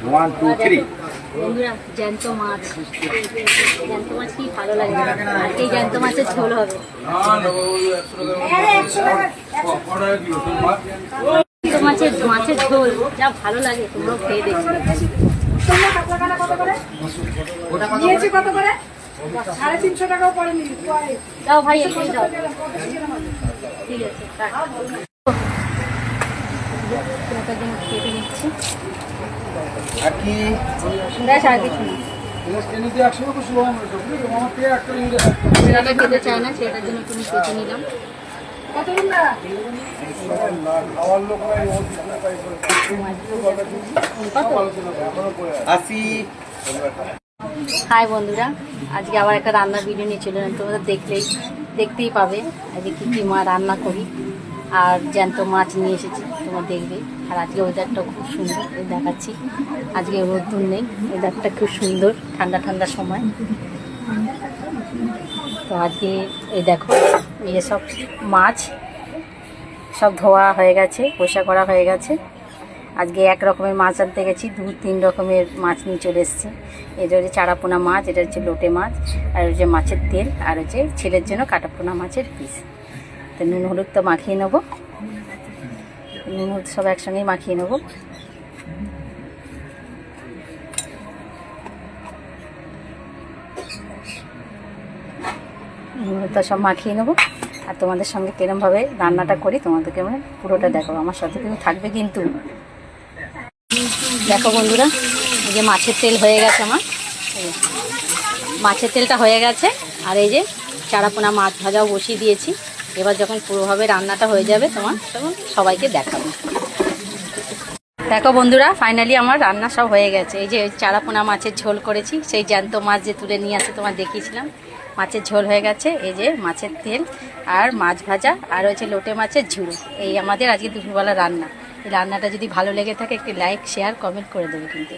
1 2 3 বন্ধুরা জ্যান্ত মাছ কি ভালো লাগে, আজকে জ্যান্ত মাছের ঝোল হবে। মাছের ঝোল যা ভালো লাগে তোমরাও খেয়ে দেখো। দাও ভাই একটু দাও। ঠিক আছে কেটে নিচ্ছি। ব্যাস আর কিছু না। সেটা খেতে চায় না, সেটার জন্য তুমি কেটে নিলাম। হাই বন্ধুরা, আজকে আবার একটা রান্নার ভিডিও নিয়ে চলে এলাম। তোমরা দেখতেই পাবে আজকে কী কী মা রান্না করি। আর জ্যান্ত মাছ নিয়ে এসেছি, তোমরা দেখবে। আর আজকে ওয়েদারটা খুব সুন্দর, দেখাচ্ছি। আজকে রোদ্দুর নেই, ওয়েদারটা খুব সুন্দর, ঠান্ডা ঠান্ডা সময়। তো আজকে এই দেখো, এই সব মাছ সব ধোয়া হয়ে গেছে, পয়সা করা হয়ে গেছে। আজকে এক রকমের মাছ আনতে গেছি, 2-3 রকমের মাছ নিয়ে চলে এসেছি। এটা হচ্ছে চারাপোনা মাছ, এটা হচ্ছে লোটে মাছ, আর হচ্ছে মাছের তেল, আর হচ্ছে ছেলের জন্য কাটাপোনা মাছের পিস। তো নুন হলুদ তো মাখিয়ে নেবো, নুন হলুদ সব একসঙ্গেই মাখিয়ে নেবো। নুন হলুদটা সব মাখিয়ে নেবো। আর তোমাদের সঙ্গে কিরমভাবে রান্নাটা করি তোমাদেরকে মানে পুরোটা দেখো, আমার সাথে কিন্তু থাকবে। কিন্তু দেখো বন্ধুরা, এই যে মাছের তেল হয়ে গেছে আমার, মাছের তেলটা হয়ে গেছে। আর এই যে চারাপোনা মাছ ভাজাও বসিয়ে দিয়েছি। এবার যখন পুরোভাবে রান্নাটা হয়ে যাবে তখন সবাইকে দেখাবো। দেখো বন্ধুরা, ফাইনালি আমার রান্না সব হয়ে গেছে। এই যে চারাপোনা মাছের ঝোল করেছি, সেই জ্যান্ত মাছ যে তুলে নিয়ে আসে তোমার দেখিয়েছিলাম, মাছের ঝোল হয়ে গেছে। এই যে মাছের তেল আর মাছ ভাজা, আর হচ্ছে লোটে মাছের ঝুড়ো। এই আমাদের আজকে দুপুরবেলা রান্না। এই রান্নাটা যদি ভালো লেগে থাকে একটি লাইক, শেয়ার, কমেন্ট করে দেবে কিন্তু।